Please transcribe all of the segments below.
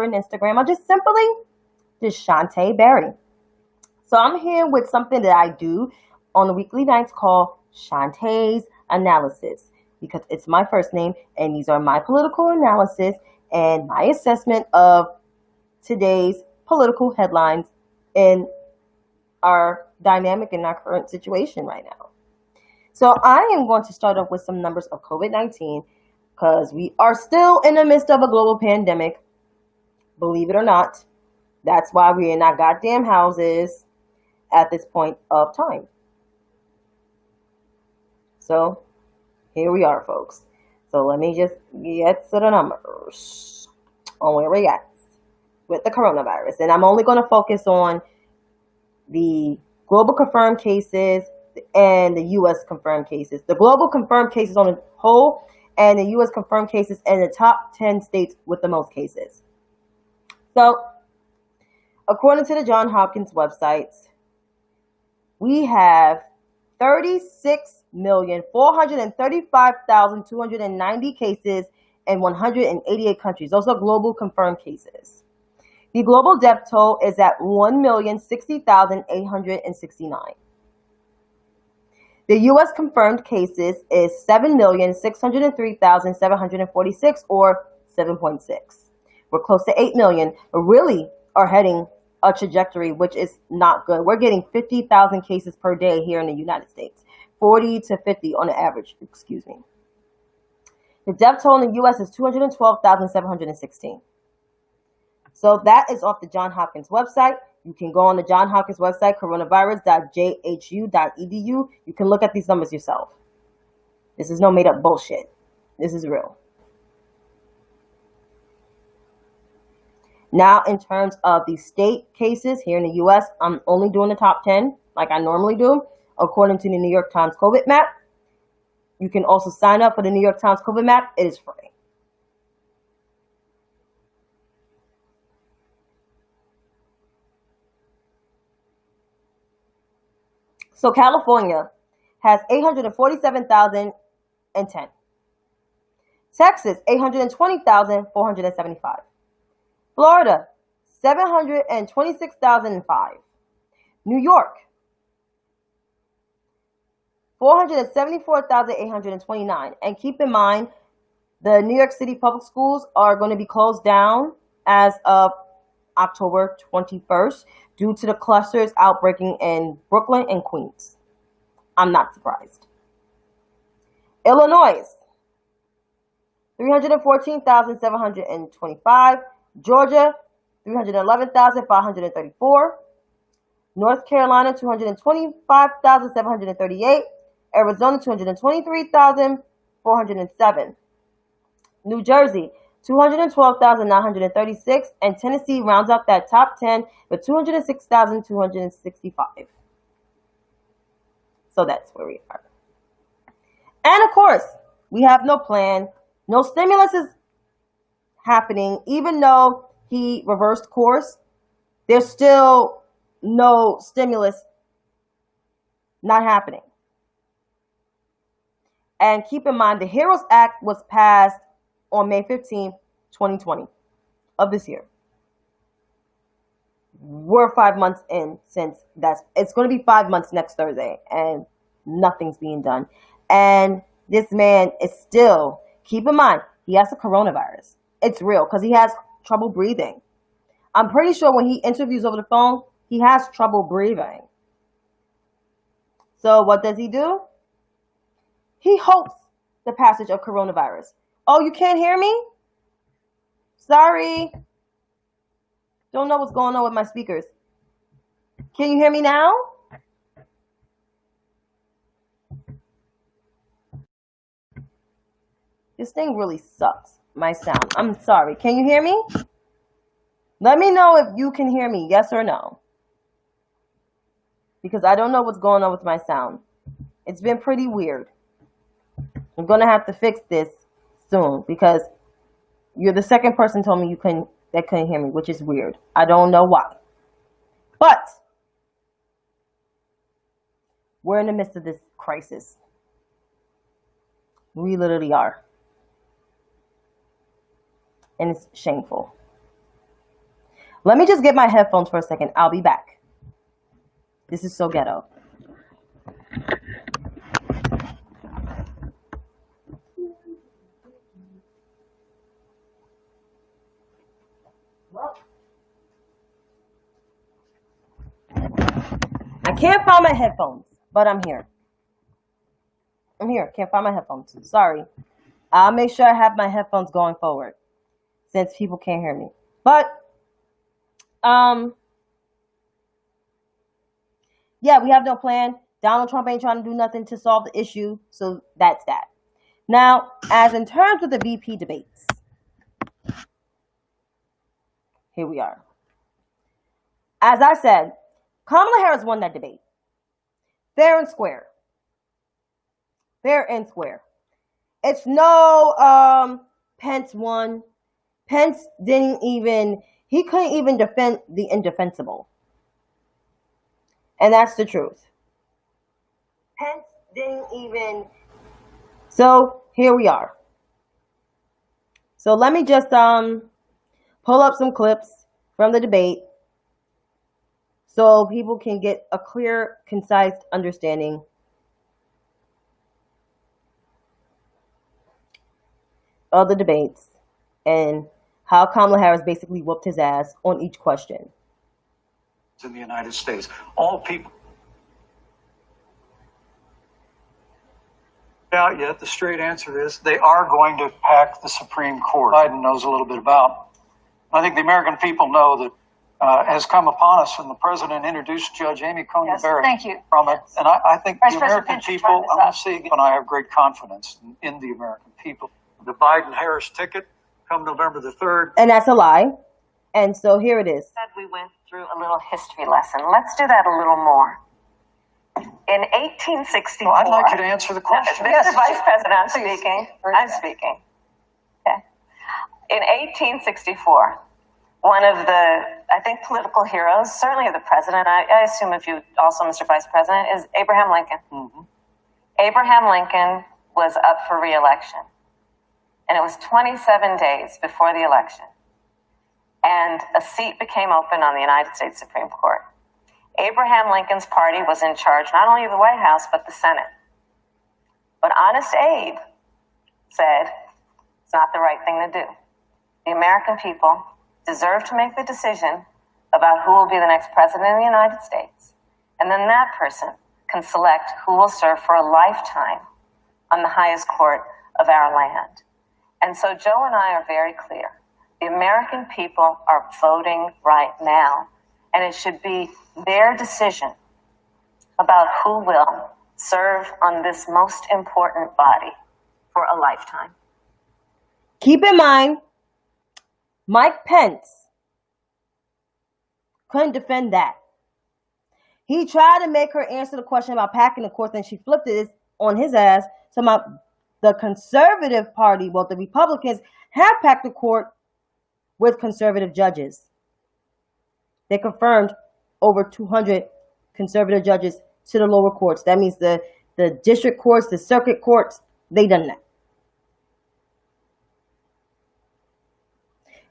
and Instagram are just simply just Chantay Berry. So I'm here with something that I do on the weekly nights called Chantay's Analysis, because it's my first name and these are my political analysis and my assessment of today's political headlines in our dynamic in our current situation right now. So I am going to start off with some numbers of COVID-19 because we are still in the midst of a global pandemic, believe it or not. That's why we're in our goddamn houses at this point of time. So here we are, folks. So let me just get to the numbers on where we're at with the coronavirus. And I'm only going to focus on the global confirmed cases and the U.S. confirmed cases. The global confirmed cases on the whole and the U.S. confirmed cases in the top 10 states with the most cases. So, according to the Johns Hopkins websites, we have 36,435,290 cases in 188 countries. Those are global confirmed cases. The global death toll is at 1,060,869. The U.S. confirmed cases is 7,603,746, or 7.6. We're close to 8 million, but really are heading a trajectory which is not good. We're getting 50,000 cases per day here in the United States, 40 to 50 on the average, excuse me. The death toll in the U.S. is 212,716. So that is off the Johns Hopkins website. You can go on the Johns Hopkins website, coronavirus.jhu.edu. You can look at these numbers yourself. This is no made up bullshit. This is real. Now, in terms of the state cases here in the U.S., I'm only doing the top 10 like I normally do, according to the New York Times COVID map. You can also sign up for the New York Times COVID map. It is free. So California has 847,010. Texas, 820,475. Florida, 726,005. New York, 474,829. And keep in mind, the New York City public schools are going to be closed down as of October 21st due to the clusters outbreaking in Brooklyn and Queens. I'm not surprised. Illinois, 314,725. Georgia, 311,534. North Carolina, 225,738. Arizona, 223,407. New Jersey, 212,936, and Tennessee rounds up that top 10 with 206,265. So that's where we are. And of course, we have no plan. No stimulus is happening. Even though he reversed course, there's still no stimulus not happening. And keep in mind, the HEROES Act was passed on May 15th, 2020 of this year. We're 5 months in since it's going to be 5 months next Thursday, and nothing's being done. And this man is still, keep in mind, he has the coronavirus. It's real because he has trouble breathing. I'm pretty sure when he interviews over the phone, he has trouble breathing. So what does he do? He hopes the passage of coronavirus. Oh, you can't hear me? Sorry. Don't know what's going on with my speakers. Can you hear me now? This thing really sucks, my sound. I'm sorry. Can you hear me? Let me know if you can hear me, yes or no. Because I don't know what's going on with my sound. It's been pretty weird. I'm going to have to fix this soon because you're the second person told me that couldn't hear me, which is weird. I don't know why. But we're in the midst of this crisis. We literally are. And it's shameful. Let me just get my headphones for a second. I'll be back. This is so ghetto. I can't find my headphones, but I'm here. I'm here. Can't find my headphones. Sorry. I'll make sure I have my headphones going forward since people can't hear me. But, yeah, we have no plan. Donald Trump ain't trying to do nothing to solve the issue, so that's that. Now, as in terms of the VP debates, here we are. As I said, Kamala Harris won that debate. Fair and square. Fair and square. It's no Pence won. Pence he couldn't even defend the indefensible. And that's the truth. Pence didn't even. So here we are. So let me just pull up some clips from the debate so people can get a clear, concise understanding of the debates and how Kamala Harris basically whooped his ass on each question. In the United States, all people out yet, the straight answer is they are going to pack the Supreme Court. Biden knows a little bit about. I think the American people know that has come upon us, and the president introduced Judge Amy Coney Barrett from it. And I think the American people, I'm going to say again, I have great confidence in the American people. The Biden-Harris ticket come November the 3rd. And that's a lie. And so here it is. We went through a little history lesson. Let's do that a little more. In 1864... Well, I'd like you to answer the question. Mr. Vice President, I'm speaking. I'm speaking. Okay. In 1864, one of the, I think, political heroes, certainly the president, I assume if you also, Mr. Vice President, is Abraham Lincoln. Mm-hmm. Abraham Lincoln was up for re-election. And it was 27 days before the election. And a seat became open on the United States Supreme Court. Abraham Lincoln's party was in charge not only of the White House, but the Senate. But Honest Abe said it's not the right thing to do. The American people deserve to make the decision about who will be the next president of the United States. And then that person can select who will serve for a lifetime on the highest court of our land. And so Joe and I are very clear. The American people are voting right now, and it should be their decision about who will serve on this most important body for a lifetime. Keep in mind, Mike Pence couldn't defend that. He tried to make her answer the question about packing the court, and she flipped it on his ass. So the conservative party, well, the Republicans have packed the court with conservative judges. They confirmed over 200 conservative judges to the lower courts. That means the district courts, the circuit courts, they done that.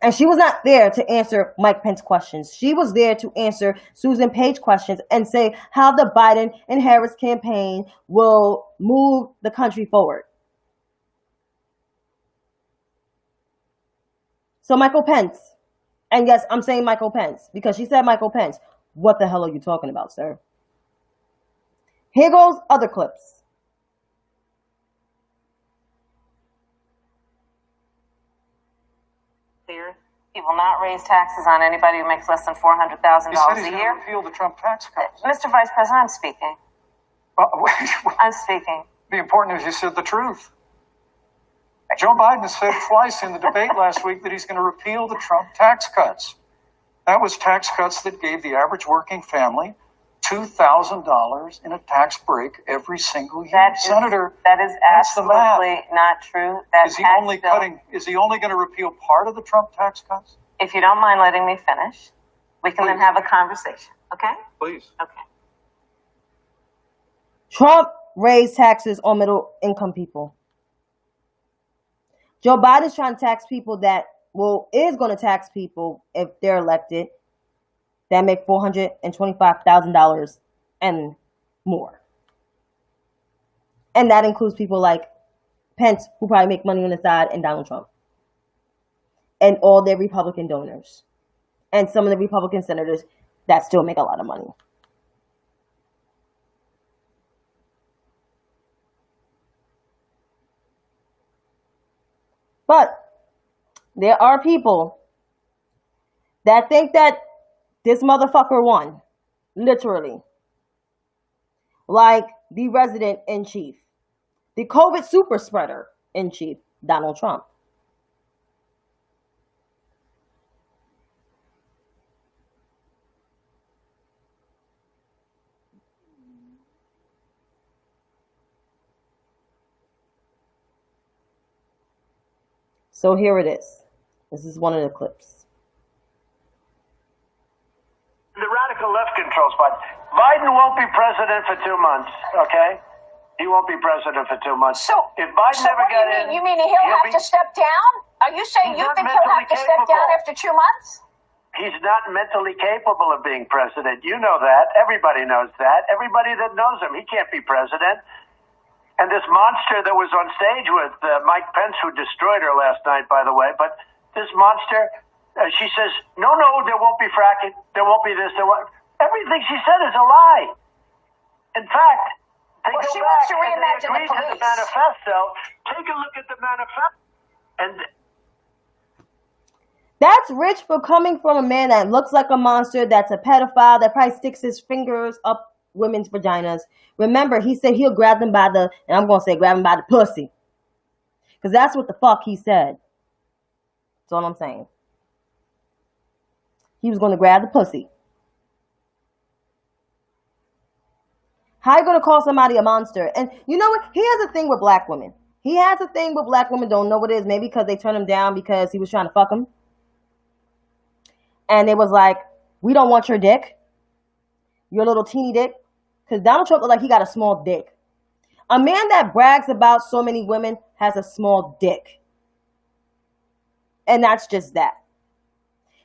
And she was not there to answer Mike Pence questions. She was there to answer Susan Page questions and say how the Biden and Harris campaign will move the country forward. So Michael Pence, and yes, I'm saying Michael Pence because she said Michael Pence. What the hell are you talking about, sir? Here goes other clips. He will not raise taxes on anybody who makes less than $400,000 a year. Repeal the Trump tax cuts. Mr. Vice President, I'm speaking. I'm speaking. The important is you said the truth. Joe Biden said twice in the debate last week that he's going to repeal the Trump tax cuts. That was tax cuts that gave the average working family $2,000 in a tax break every single year. Senator, that is absolutely not true. Is he only going to repeal part of the Trump tax cuts? If you don't mind letting me finish, we can then have a conversation. Okay? Please. Okay. Trump raised taxes on middle income people. Joe Biden's trying to tax people is going to tax people if they're elected that make $425,000 and more. And that includes people like Pence, who probably make money on the side, and Donald Trump. And all their Republican donors. And some of the Republican senators that still make a lot of money. But there are people that think that this motherfucker won. Literally. Like the resident in chief. The COVID super spreader in chief, Donald Trump. So here it is. This is one of the clips. The radical left controls Biden. Biden won't be president for 2 months, okay? He won't be president for 2 months. So if Biden never got in... You mean he'll have to step down? Are you saying you think he'll have to step down after 2 months? He's not mentally capable of being president. You know that. Everybody knows that. Everybody that knows him, he can't be president. And this monster that was on stage with Mike Pence, who destroyed her last night, by the way, but this monster, she says, no, there won't be fracking. There won't be this. Everything she said is a lie. In fact, she wants to reimagine the police. To the manifesto. Take a look at the manifesto. And that's rich for coming from a man that looks like a monster, that's a pedophile, that probably sticks his fingers up women's vaginas. Remember, he said he'll grab them by the, and I'm going to say grab them by the pussy. Because that's what the fuck he said. That's all I'm saying. He was going to grab the pussy. How you going to call somebody a monster? And you know what? He has a thing with black women. He has a thing with black women. Don't know what it is. Maybe because they turned him down because he was trying to fuck him. And it was like, we don't want your dick. Your little teeny dick. Because Donald Trump looked like he got a small dick. A man that brags about so many women has a small dick. And that's just that.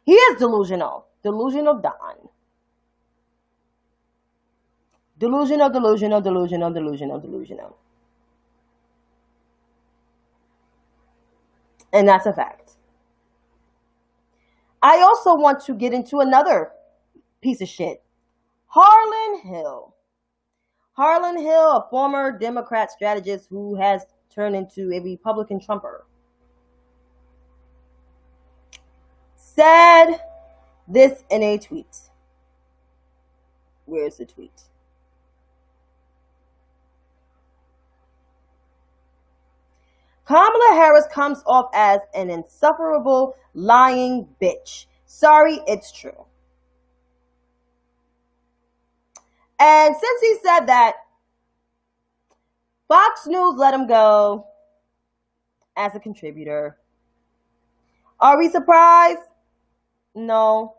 He is delusional. Delusional Don. Delusional. And that's a fact. I also want to get into another piece of shit. Harlan Hill. Harlan Hill, a former Democrat strategist who has turned into a Republican Trumper, said this in a tweet. Where's the tweet? Kamala Harris comes off as an insufferable, lying bitch. Sorry, it's true. And since he said that, Fox News let him go as a contributor. Are we surprised? No.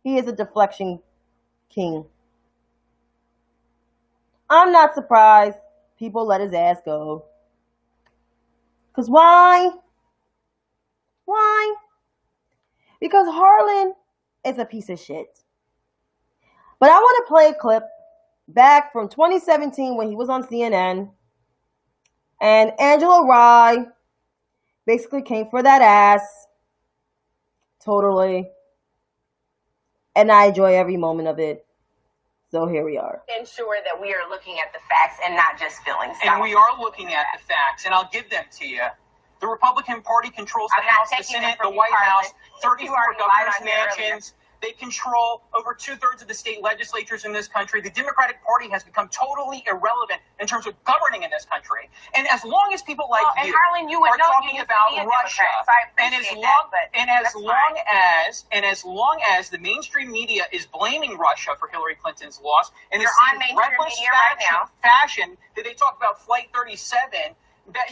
He is a deflection king. I'm not surprised people let his ass go. Because why? Why? Because Harlan is a piece of shit. But I want to play a clip back from 2017 when he was on CNN. And Angela Rye basically came for that ass. Totally. And I enjoy every moment of it. So here we are. Ensure that we are looking at the facts and not just feelings. And we are looking at the facts, and I'll give them to you. The Republican Party controls the House, the Senate, the White House, 34 governor's mansions. They control over 2/3 of the state legislatures in this country. The Democratic Party has become totally irrelevant in terms of governing in this country. And as long as people like you Harlan, you would are know talking you about be a Russia, Democrat, so as long as the mainstream media is blaming Russia for Hillary Clinton's loss, and you're it's on mainstream reckless media right now. fashion that they talk about Flight 37. that,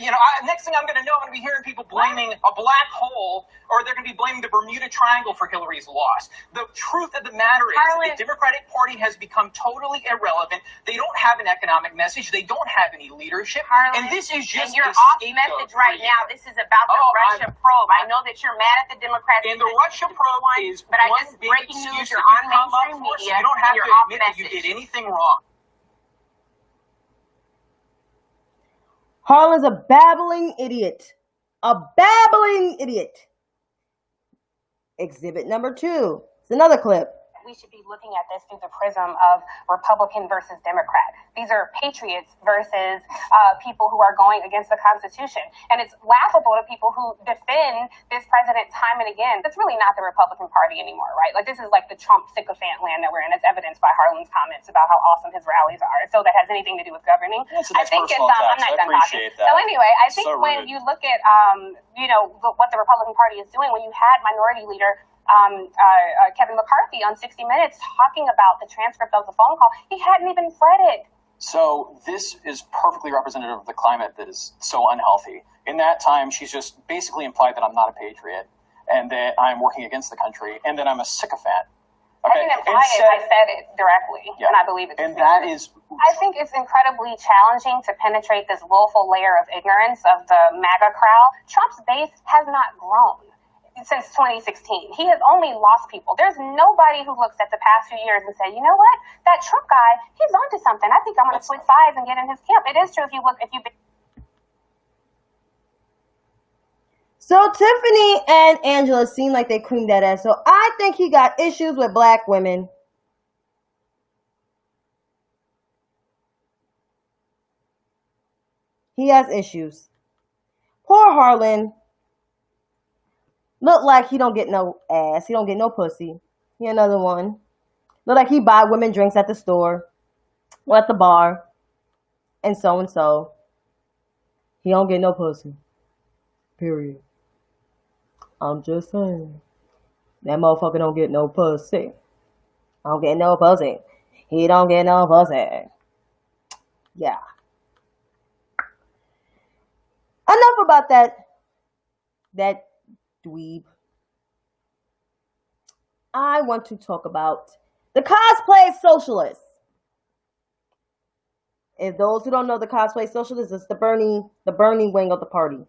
next thing I'm going to know, I'm going to be hearing people blaming a black hole, or they're going to be blaming the Bermuda Triangle for Hillary's loss. The truth of the matter is that the Democratic Party has become totally irrelevant. They don't have an economic message. They don't have any leadership. And this is just your off message right now. This is about the Russia probe. I know that you're mad at the Democrats. And the Russia probe is but I just breaking news. You're on mainstream media. You don't have to admit that you did anything wrong. Harlan's a babbling idiot. A babbling idiot. Exhibit number 2. It's another clip. We should be looking at this through the prism of Republican versus Democrat. These are patriots versus people who are going against the Constitution. And it's laughable to people who defend this president time and again. That's really not the Republican Party anymore, right? Like, this is like the Trump sycophant land that we're in, as evidenced by Harlan's comments about how awesome his rallies are. So that has anything to do with governing. I think it's, I'm not done talking. So anyway, I think when you look at, what the Republican Party is doing, when you had Minority Leader Kevin McCarthy on 60 Minutes talking about the transcript of the phone call, he hadn't even read it. So this is perfectly representative of the climate that is so unhealthy. In that time, she's just basically implied that I'm not a patriot and that I'm working against the country and that I'm a sycophant. Okay? I didn't imply it. I said it directly, and I believe it. And that is... I think it's incredibly challenging to penetrate this willful layer of ignorance of the MAGA crowd. Trump's base has not grown since 2016. He has only lost people. There's nobody who looks at the past few years and say, you know what, that Trump guy, he's onto something. I think I'm going to switch sides and get in his camp. It is true if you look, So Tiffany and Angela seem like they creamed that ass. So I think he got issues with black women. He has issues. Poor Harlan. Look like he don't get no ass. He don't get no pussy. He another one. Look like he buy women drinks at the store or at the bar. And so. He don't get no pussy. Period. I'm just saying. That motherfucker don't get no pussy. Don't get no pussy. He don't get no pussy. Yeah. Enough about that dweeb. I want to talk about the cosplay socialists. If those who don't know the cosplay socialists, it's the Bernie wing of the party.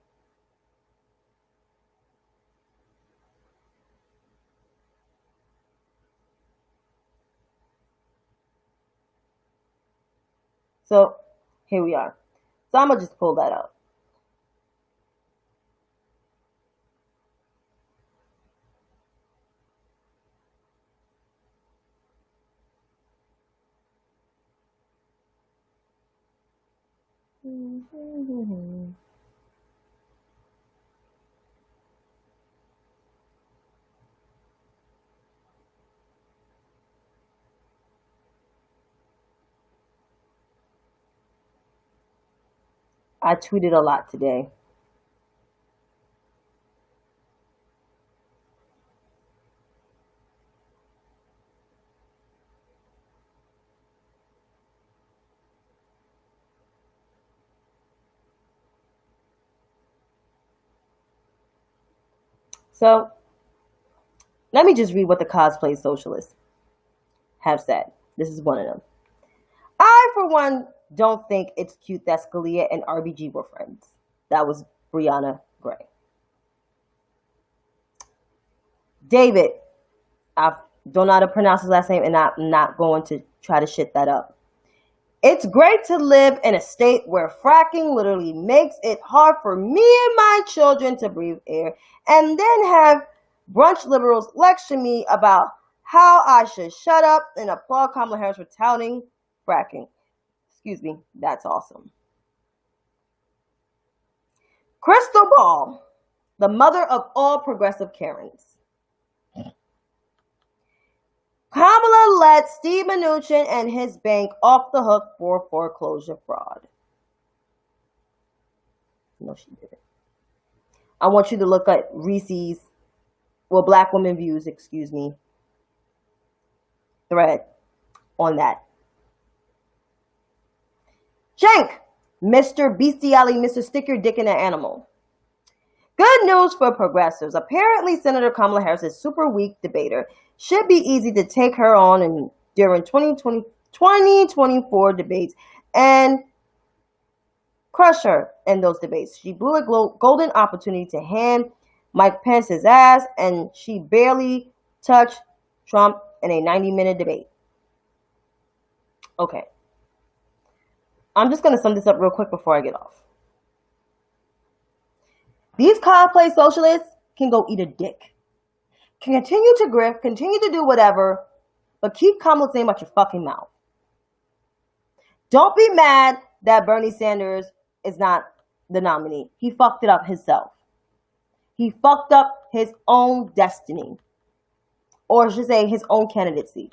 So here we are. So I'm gonna just pull that up. I tweeted a lot today. So, let me just read what the cosplay socialists have said. This is one of them. I, for one, don't think it's cute that Scalia and RBG were friends. That was Brianna Gray. David, I don't know how to pronounce his last name, and I'm not going to try to shit that up. It's great to live in a state where fracking literally makes it hard for me and my children to breathe air, and then have brunch liberals lecture me about how I should shut up and applaud Kamala Harris for touting fracking. Excuse me, that's awesome. Crystal Ball, the mother of all progressive Karens. Kamala let Steve Mnuchin and his bank off the hook for foreclosure fraud. No, she didn't. I want you to look at Reese's, Black Women Views, thread on that. Cenk, Mr. Bestiality, Mr. Stick Your Dick in an Animal. Good news for progressives. Apparently, Senator Kamala Harris is a super weak debater. Should be easy to take her on during 2024 debates and crush her in those debates. She blew a golden opportunity to hand Mike Pence his ass, and she barely touched Trump in a 90-minute debate. Okay. I'm just going to sum this up real quick before I get off. These cosplay socialists can go eat a dick. Can continue to grift, continue to do whatever, but keep Kamala's name out your fucking mouth. Don't be mad that Bernie Sanders is not the nominee. He fucked it up himself. He fucked up his own destiny. Or I should say his own candidacy.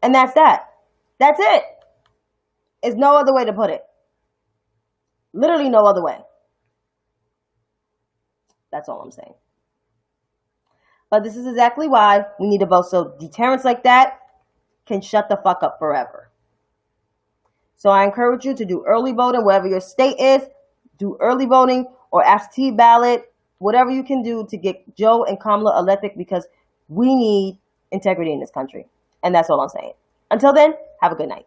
And that's that. That's it. There's no other way to put it. Literally no other way. That's all I'm saying. But this is exactly why we need to vote. So deterrence like that can shut the fuck up forever. So I encourage you to do early voting, wherever your state is. Do early voting or absentee ballot. Whatever you can do to get Joe and Kamala elected, because we need integrity in this country. And that's all I'm saying. Until then, have a good night.